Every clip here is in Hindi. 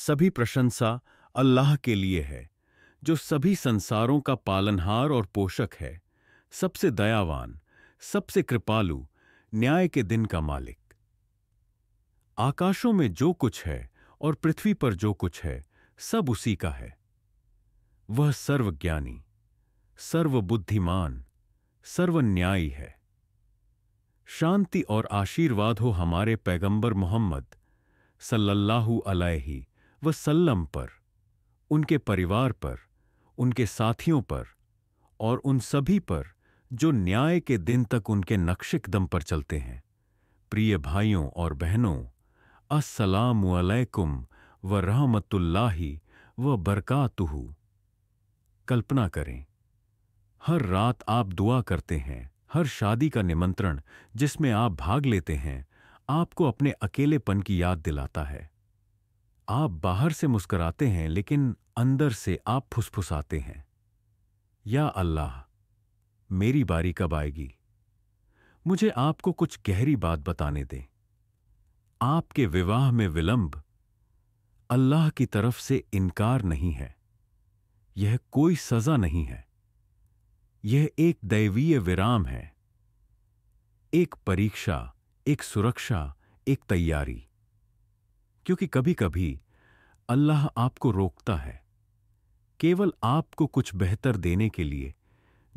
सभी प्रशंसा अल्लाह के लिए है, जो सभी संसारों का पालनहार और पोषक है, सबसे दयावान, सबसे कृपालु, न्याय के दिन का मालिक। आकाशों में जो कुछ है और पृथ्वी पर जो कुछ है, सब उसी का है। वह सर्वज्ञानी, सर्वबुद्धिमान, सर्वन्यायी है। शांति और आशीर्वाद हो हमारे पैगंबर मोहम्मद सल्लल्लाहु अलैहि वसल्लम पर, उनके परिवार पर, उनके साथियों पर और उन सभी पर जो न्याय के दिन तक उनके नक्शे-कदम पर चलते हैं। प्रिय भाइयों और बहनों, अस्सलामु अलैकुम व रहमतुल्लाहि व बरकातुहू। कल्पना करें, हर रात आप दुआ करते हैं, हर शादी का निमंत्रण जिसमें आप भाग लेते हैं आपको अपने अकेलेपन की याद दिलाता है। आप बाहर से मुस्कुराते हैं लेकिन अंदर से आप फुसफुसाते हैं, या अल्लाह, मेरी बारी कब आएगी? मुझे आपको कुछ गहरी बात बताने दें। आपके विवाह में विलंब अल्लाह की तरफ से इनकार नहीं है। यह कोई सजा नहीं है। यह एक दैवीय विराम है, एक परीक्षा, एक सुरक्षा, एक तैयारी। क्योंकि कभी-कभी अल्लाह आपको रोकता है, केवल आपको कुछ बेहतर देने के लिए,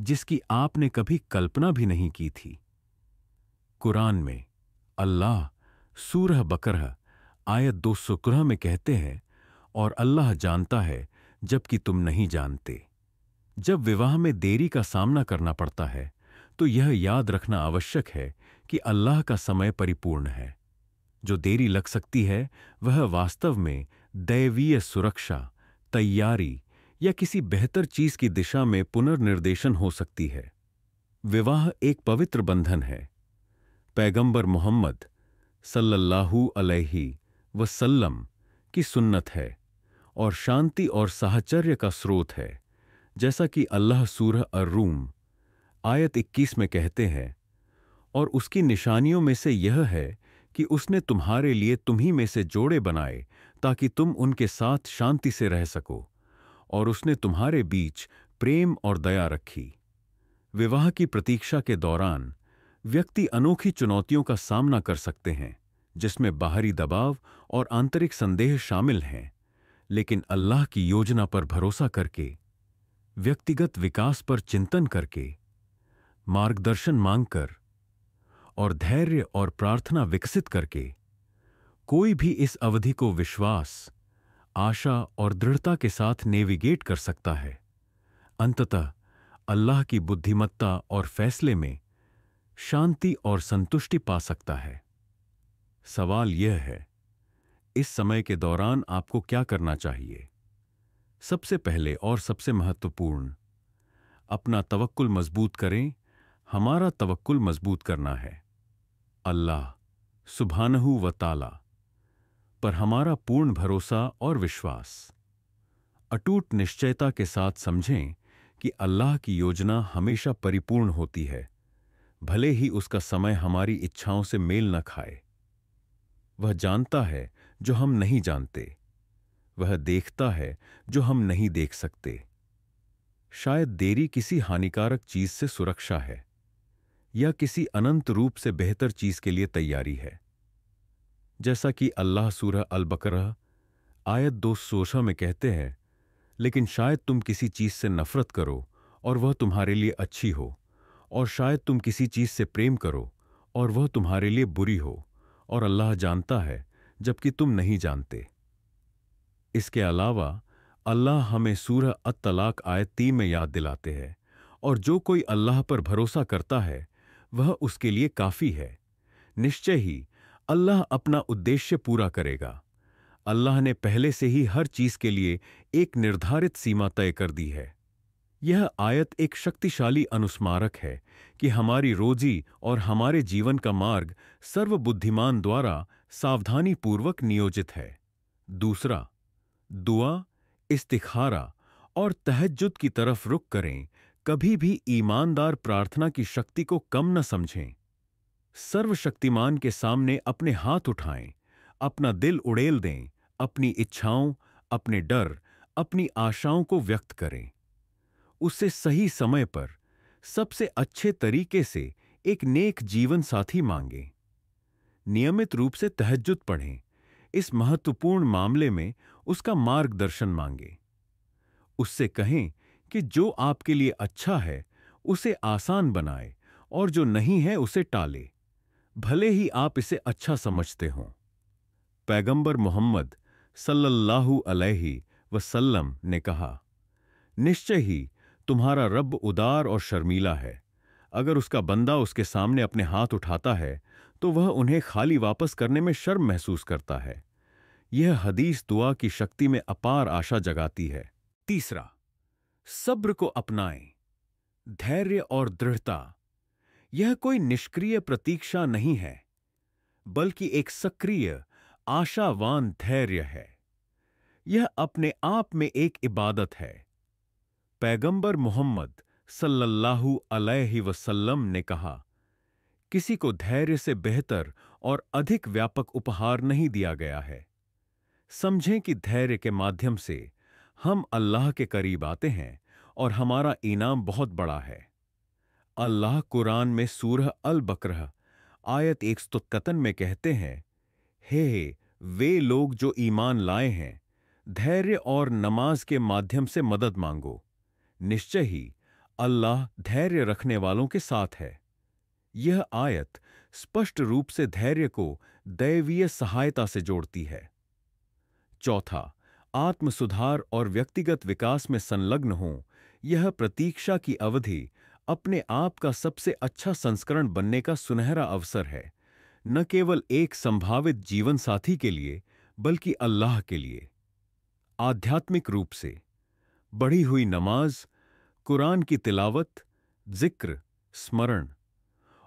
जिसकी आपने कभी कल्पना भी नहीं की थी। कुरान में अल्लाह सूरह बकरह आयत 211 में कहते हैं, और अल्लाह जानता है जबकि तुम नहीं जानते। जब विवाह में देरी का सामना करना पड़ता है तो यह याद रखना आवश्यक है कि अल्लाह का समय परिपूर्ण है। जो देरी लग सकती है वह वास्तव में दैवीय सुरक्षा, तैयारी या किसी बेहतर चीज की दिशा में पुनर्निर्देशन हो सकती है। विवाह एक पवित्र बंधन है। पैगंबर मोहम्मद सल्लल्लाहु अलैहि वसल्लम की सुन्नत है और शांति और साहचर्य का स्रोत है। जैसा कि अल्लाह सूरह अर-रूम आयत 21 में कहते हैं, और उसकी निशानियों में से यह है कि उसने तुम्हारे लिए तुम्ही में से जोड़े बनाए ताकि तुम उनके साथ शांति से रह सको, और उसने तुम्हारे बीच प्रेम और दया रखी। विवाह की प्रतीक्षा के दौरान व्यक्ति अनोखी चुनौतियों का सामना कर सकते हैं, जिसमें बाहरी दबाव और आंतरिक संदेह शामिल हैं, लेकिन अल्लाह की योजना पर भरोसा करके, व्यक्तिगत विकास पर चिंतन करके, मार्गदर्शन मांगकर और धैर्य और प्रार्थना विकसित करके कोई भी इस अवधि को विश्वास, आशा और दृढ़ता के साथ नेविगेट कर सकता है। अंततः अल्लाह की बुद्धिमत्ता और फैसले में शांति और संतुष्टि पा सकता है। सवाल यह है, इस समय के दौरान आपको क्या करना चाहिए? सबसे पहले और सबसे महत्वपूर्ण, अपना तवक्कुल मजबूत करें। हमारा तवक्कुल मजबूत करना है अल्लाह सुब्हानहू व ताला पर हमारा पूर्ण भरोसा और विश्वास। अटूट निश्चयता के साथ समझें कि अल्लाह की योजना हमेशा परिपूर्ण होती है, भले ही उसका समय हमारी इच्छाओं से मेल न खाए। वह जानता है जो हम नहीं जानते, वह देखता है जो हम नहीं देख सकते। शायद देरी किसी हानिकारक चीज से सुरक्षा है या किसी अनंत रूप से बेहतर चीज के लिए तैयारी है। जैसा कि अल्लाह सूरह अल-बकरह आयत 216 में कहते हैं, लेकिन शायद तुम किसी चीज से नफरत करो और वह तुम्हारे लिए अच्छी हो, और शायद तुम किसी चीज से प्रेम करो और वह तुम्हारे लिए बुरी हो, और अल्लाह जानता है जबकि तुम नहीं जानते। इसके अलावा अल्लाह हमें सूरह अत-तलाक आयत 3 में याद दिलाते हैं, और जो कोई अल्लाह पर भरोसा करता है वह उसके लिए काफी है। निश्चय ही अल्लाह अपना उद्देश्य पूरा करेगा। अल्लाह ने पहले से ही हर चीज के लिए एक निर्धारित सीमा तय कर दी है। यह आयत एक शक्तिशाली अनुस्मारक है कि हमारी रोजी और हमारे जीवन का मार्ग सर्वबुद्धिमान द्वारा सावधानीपूर्वक नियोजित है। दूसरा, दुआ, इस्तिखारा और तहज्जुद की तरफ रुख करें। कभी भी ईमानदार प्रार्थना की शक्ति को कम न समझें। सर्वशक्तिमान के सामने अपने हाथ उठाएं, अपना दिल उड़ेल दें, अपनी इच्छाओं, अपने डर, अपनी आशाओं को व्यक्त करें। उससे सही समय पर सबसे अच्छे तरीके से एक नेक जीवन साथी मांगें। नियमित रूप से तहज्जुद पढ़ें। इस महत्वपूर्ण मामले में उसका मार्गदर्शन मांगें। उससे कहें कि जो आपके लिए अच्छा है उसे आसान बनाए और जो नहीं है उसे टाले, भले ही आप इसे अच्छा समझते हों। पैगंबर मोहम्मद सल्लल्लाहु अलैहि वसल्लम ने कहा, निश्चय ही तुम्हारा रब उदार और शर्मीला है। अगर उसका बंदा उसके सामने अपने हाथ उठाता है तो वह उन्हें खाली वापस करने में शर्म महसूस करता है। यह हदीस दुआ की शक्ति में अपार आशा जगाती है। तीसरा, सब्र को अपनाएं। धैर्य और दृढ़ता यह कोई निष्क्रिय प्रतीक्षा नहीं है, बल्कि एक सक्रिय, आशावान धैर्य है। यह अपने आप में एक इबादत है। पैगंबर मोहम्मद सल्लल्लाहु अलैहि वसल्लम ने कहा, किसी को धैर्य से बेहतर और अधिक व्यापक उपहार नहीं दिया गया है। समझें कि धैर्य के माध्यम से हम अल्लाह के करीब आते हैं और हमारा इनाम बहुत बड़ा है। अल्लाह कुरान में सूरह अल बकरह आयत 153 में कहते हैं, हे वे लोग जो ईमान लाए हैं, धैर्य और नमाज के माध्यम से मदद मांगो। निश्चय ही अल्लाह धैर्य रखने वालों के साथ है। यह आयत स्पष्ट रूप से धैर्य को दैवीय सहायता से जोड़ती है। चौथा, आत्म सुधार और व्यक्तिगत विकास में संलग्न हो। यह प्रतीक्षा की अवधि अपने आप का सबसे अच्छा संस्करण बनने का सुनहरा अवसर है, न केवल एक संभावित जीवन साथी के लिए, बल्कि अल्लाह के लिए। आध्यात्मिक रूप से बढ़ी हुई नमाज, कुरान की तिलावत, जिक्र, स्मरण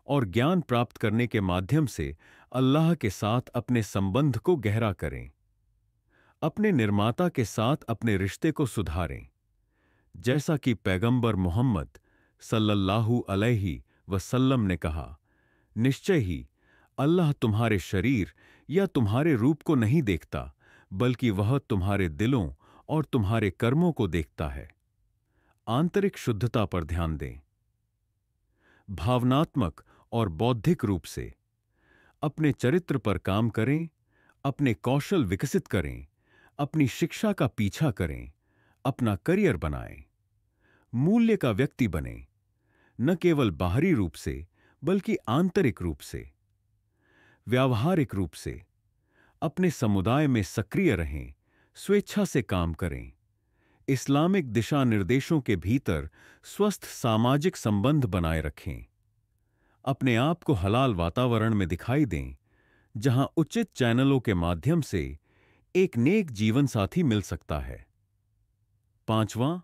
और ज्ञान प्राप्त करने के माध्यम से अल्लाह के साथ अपने संबंध को गहरा करें। अपने निर्माता के साथ अपने रिश्ते को सुधारें। जैसा कि पैगंबर मोहम्मद सल्लल्लाहु अलैहि वसल्लम ने कहा, निश्चय ही अल्लाह तुम्हारे शरीर या तुम्हारे रूप को नहीं देखता, बल्कि वह तुम्हारे दिलों और तुम्हारे कर्मों को देखता है। आंतरिक शुद्धता पर ध्यान दें। भावनात्मक और बौद्धिक रूप से अपने चरित्र पर काम करें, अपने कौशल विकसित करें, अपनी शिक्षा का पीछा करें, अपना करियर बनाएं। मूल्य का व्यक्ति बने, न केवल बाहरी रूप से बल्कि आंतरिक रूप से। व्यावहारिक रूप से अपने समुदाय में सक्रिय रहें, स्वेच्छा से काम करें। इस्लामिक दिशा निर्देशों के भीतर स्वस्थ सामाजिक संबंध बनाए रखें। अपने आप को हलाल वातावरण में दिखाई दें, जहां उचित चैनलों के माध्यम से एक नेक जीवन साथी मिल सकता है। पांचवां,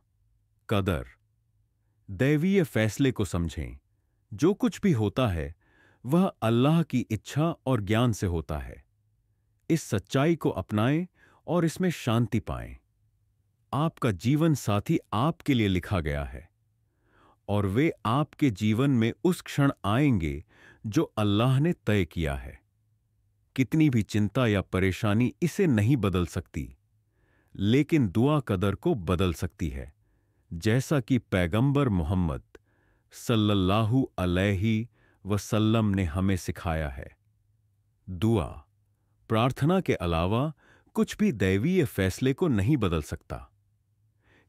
कदर। दैवीय फैसले को समझें। जो कुछ भी होता है वह अल्लाह की इच्छा और ज्ञान से होता है। इस सच्चाई को अपनाएं और इसमें शांति पाएं। आपका जीवन साथी आपके लिए लिखा गया है और वे आपके जीवन में उस क्षण आएंगे जो अल्लाह ने तय किया है। कितनी भी चिंता या परेशानी इसे नहीं बदल सकती, लेकिन दुआ कदर को बदल सकती है, जैसा कि पैगंबर मोहम्मद सल्लल्लाहु अलैहि वसल्लम ने हमें सिखाया है। दुआ, प्रार्थना के अलावा कुछ भी दैवीय फैसले को नहीं बदल सकता।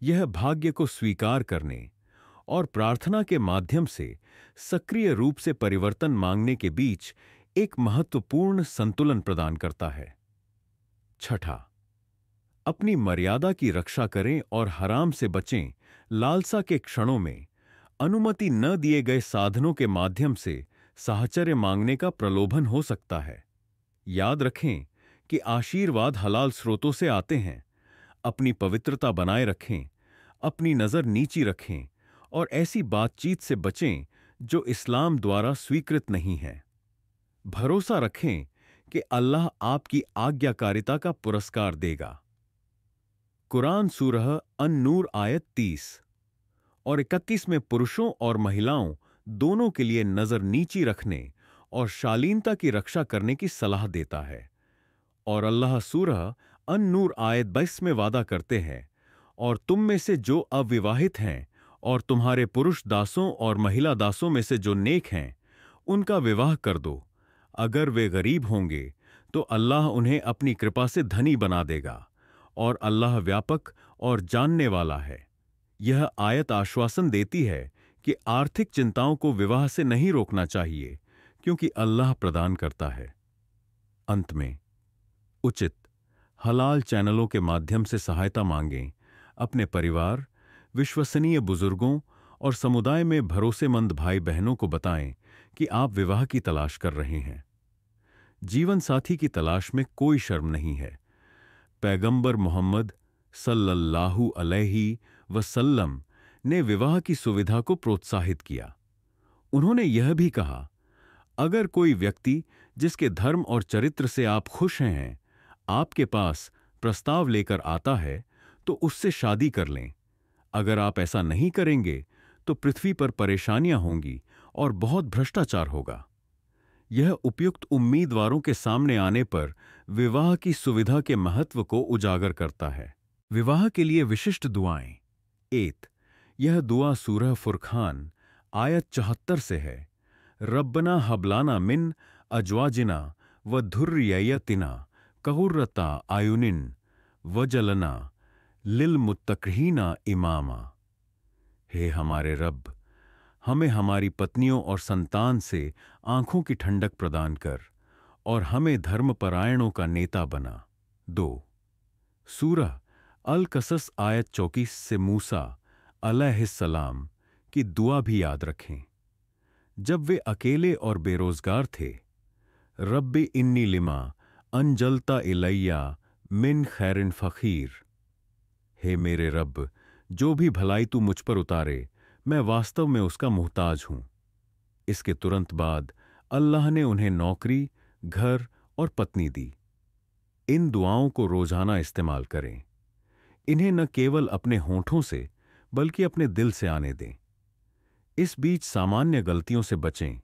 यह भाग्य को स्वीकार करने और प्रार्थना के माध्यम से सक्रिय रूप से परिवर्तन मांगने के बीच एक महत्वपूर्ण संतुलन प्रदान करता है। छठा, अपनी मर्यादा की रक्षा करें और हराम से बचें। लालसा के क्षणों में अनुमति न दिए गए साधनों के माध्यम से साहचर्य मांगने का प्रलोभन हो सकता है। याद रखें कि आशीर्वाद हलाल स्रोतों से आते हैं। अपनी पवित्रता बनाए रखें, अपनी नजर नीची रखें और ऐसी बातचीत से बचें जो इस्लाम द्वारा स्वीकृत नहीं है। भरोसा रखें कि अल्लाह आपकी आज्ञाकारिता का पुरस्कार देगा। कुरान सूरह अन-नूर आयत 30 और 31 में पुरुषों और महिलाओं दोनों के लिए नजर नीची रखने और शालीनता की रक्षा करने की सलाह देता है। और अल्लाह सूरह अन-नूर आयत 22 में वादा करते हैं, और तुम में से जो अविवाहित हैं और तुम्हारे पुरुष दासों और महिला दासों में से जो नेक हैं, उनका विवाह कर दो। अगर वे गरीब होंगे तो अल्लाह उन्हें अपनी कृपा से धनी बना देगा, और अल्लाह व्यापक और जानने वाला है। यह आयत आश्वासन देती है कि आर्थिक चिंताओं को विवाह से नहीं रोकना चाहिए, क्योंकि अल्लाह प्रदान करता है। अंत में उचित हलाल चैनलों के माध्यम से सहायता मांगें। अपने परिवार, विश्वसनीय बुजुर्गों और समुदाय में भरोसेमंद भाई बहनों को बताएं कि आप विवाह की तलाश कर रहे हैं। जीवन साथी की तलाश में कोई शर्म नहीं है। पैगंबर मोहम्मद सल्लल्लाहु अलैहि वसल्लम ने विवाह की सुविधा को प्रोत्साहित किया। उन्होंने यह भी कहा, अगर कोई व्यक्ति जिसके धर्म और चरित्र से आप खुश हैं आपके पास प्रस्ताव लेकर आता है तो उससे शादी कर लें। अगर आप ऐसा नहीं करेंगे तो पृथ्वी पर परेशानियां होंगी और बहुत भ्रष्टाचार होगा। यह उपयुक्त उम्मीदवारों के सामने आने पर विवाह की सुविधा के महत्व को उजागर करता है। विवाह के लिए विशिष्ट दुआएं। यह दुआ सूरह फुरखान आयत 74 से है। रब्बना हबलाना मिन अजवाजिना व धुर्रियतिना कहुर्रता आयुनिन वजलना लिल मुत्तकीना इमामा। हे हमारे रब, हमें हमारी पत्नियों और संतान से आंखों की ठंडक प्रदान कर और हमें धर्मपरायणों का नेता बना। 2 सूरह अल कसस आयत 34 से मूसा अलैहिस्सलाम की दुआ भी याद रखें। जब वे अकेले और बेरोजगार थे, रब्बी इन्नी लिमा अंजलता इलैया मिन खैरिन फकीर। हे मेरे रब, जो भी भलाई तू मुझ पर उतारे मैं वास्तव में उसका मुहताज हूं। इसके तुरंत बाद अल्लाह ने उन्हें नौकरी, घर और पत्नी दी। इन दुआओं को रोजाना इस्तेमाल करें। इन्हें न केवल अपने होंठों से बल्कि अपने दिल से आने दें। इस बीच सामान्य गलतियों से बचें।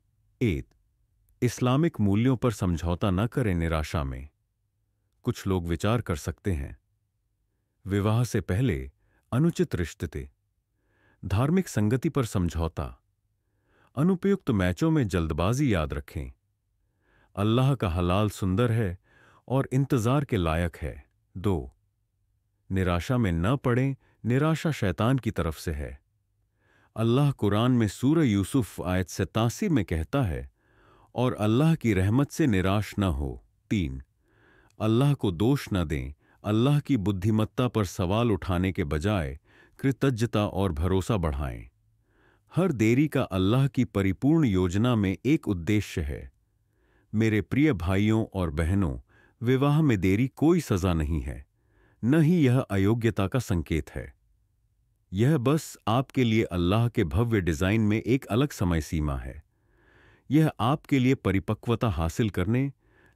इस्लामिक मूल्यों पर समझौता न करें निराशा में। कुछ लोग विचार कर सकते हैं, विवाह से पहले अनुचित रिश्ते, धार्मिक संगति पर समझौता, अनुपयुक्त मैचों में जल्दबाजी। याद रखें, अल्लाह का हलाल सुंदर है और इंतजार के लायक है। 2 निराशा में न पड़ें, निराशा शैतान की तरफ से है। अल्लाह कुरान में सूरह यूसुफ आयत 87 में कहता है, और अल्लाह की रहमत से निराश न हो। 3 अल्लाह को दोष न दें। अल्लाह की बुद्धिमत्ता पर सवाल उठाने के बजाय कृतज्ञता और भरोसा बढ़ाएं। हर देरी का अल्लाह की परिपूर्ण योजना में एक उद्देश्य है। मेरे प्रिय भाइयों और बहनों, विवाह में देरी कोई सजा नहीं है, न ही यह अयोग्यता का संकेत है। यह बस आपके लिए अल्लाह के भव्य डिजाइन में एक अलग समय सीमा है। यह आपके लिए परिपक्वता हासिल करने,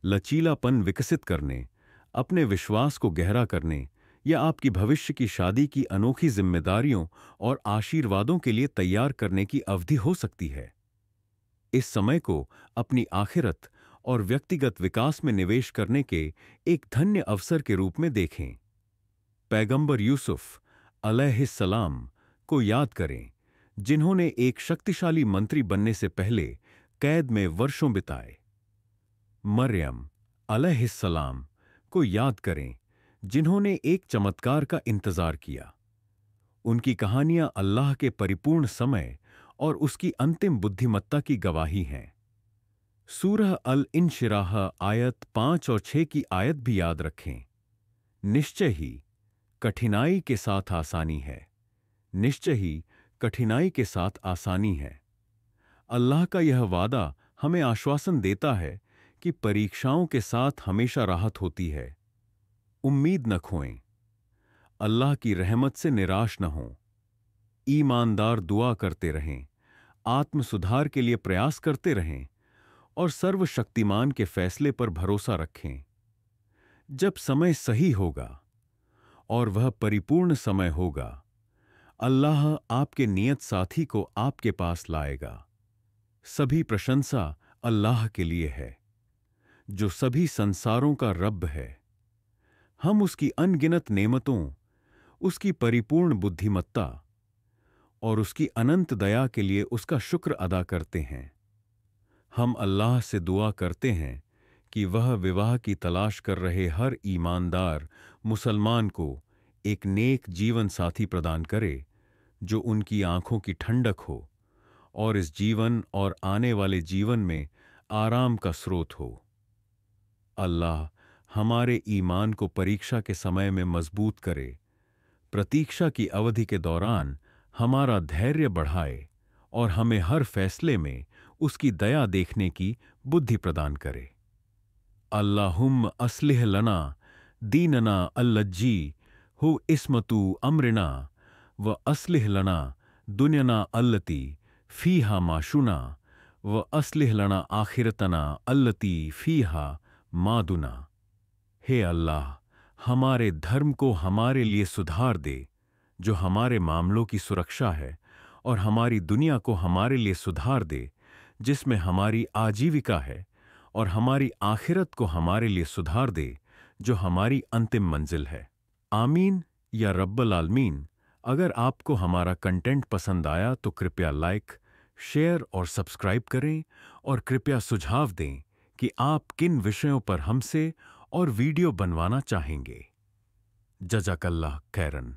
लचीलापन विकसित करने, अपने विश्वास को गहरा करने या आपकी भविष्य की शादी की अनोखी जिम्मेदारियों और आशीर्वादों के लिए तैयार करने की अवधि हो सकती है। इस समय को अपनी आखिरत और व्यक्तिगत विकास में निवेश करने के एक धन्य अवसर के रूप में देखें। पैगंबर यूसुफ अलैहिस्सलाम को याद करें, जिन्होंने एक शक्तिशाली मंत्री बनने से पहले कैद में वर्षों बिताए। मरियम अलैहिस्सलाम को याद करें, जिन्होंने एक चमत्कार का इंतजार किया। उनकी कहानियां अल्लाह के परिपूर्ण समय और उसकी अंतिम बुद्धिमत्ता की गवाही हैं। सूरह अल इंशिराह आयत 5 और 6 की आयत भी याद रखें। निश्चय ही कठिनाई के साथ आसानी है। निश्चय ही कठिनाई के साथ आसानी है। अल्लाह का यह वादा हमें आश्वासन देता है कि परीक्षाओं के साथ हमेशा राहत होती है। उम्मीद न खोएं। अल्लाह की रहमत से निराश न हों। ईमानदार दुआ करते रहें, आत्म सुधार के लिए प्रयास करते रहें और सर्वशक्तिमान के फैसले पर भरोसा रखें। जब समय सही होगा और वह परिपूर्ण समय होगा, अल्लाह आपके नियत साथी को आपके पास लाएगा। सभी प्रशंसा अल्लाह के लिए है, जो सभी संसारों का रब है। हम उसकी अनगिनत नेमतों, उसकी परिपूर्ण बुद्धिमत्ता और उसकी अनंत दया के लिए उसका शुक्र अदा करते हैं। हम अल्लाह से दुआ करते हैं कि वह विवाह की तलाश कर रहे हर ईमानदार मुसलमान को एक नेक जीवन साथी प्रदान करे जो उनकी आंखों की ठंडक हो और इस जीवन और आने वाले जीवन में आराम का स्रोत हो। अल्लाह हमारे ईमान को परीक्षा के समय में मजबूत करे, प्रतीक्षा की अवधि के दौरान हमारा धैर्य बढ़ाए और हमें हर फैसले में उसकी दया देखने की बुद्धि प्रदान करे। अल्लाहुम्म अस्लिह लना दीनना अल्लज्जी हु इस्मतु अम्रिना व अस्लिह लना दुनियाना अल्लती फीहा माशुना व अस्लिह लना आखिरतना अल्लती फीहा मादुना। हे अल्लाह, हमारे धर्म को हमारे लिए सुधार दे जो हमारे मामलों की सुरक्षा है, और हमारी दुनिया को हमारे लिए सुधार दे जिसमें हमारी आजीविका है, और हमारी आखिरत को हमारे लिए सुधार दे जो हमारी अंतिम मंजिल है। आमीन या रब्बल आलमीन। अगर आपको हमारा कंटेंट पसंद आया तो कृपया लाइक, शेयर और सब्सक्राइब करें, और कृपया सुझाव दें कि आप किन विषयों पर हमसे और वीडियो बनवाना चाहेंगे। जज़ाकल्लाह खैरन।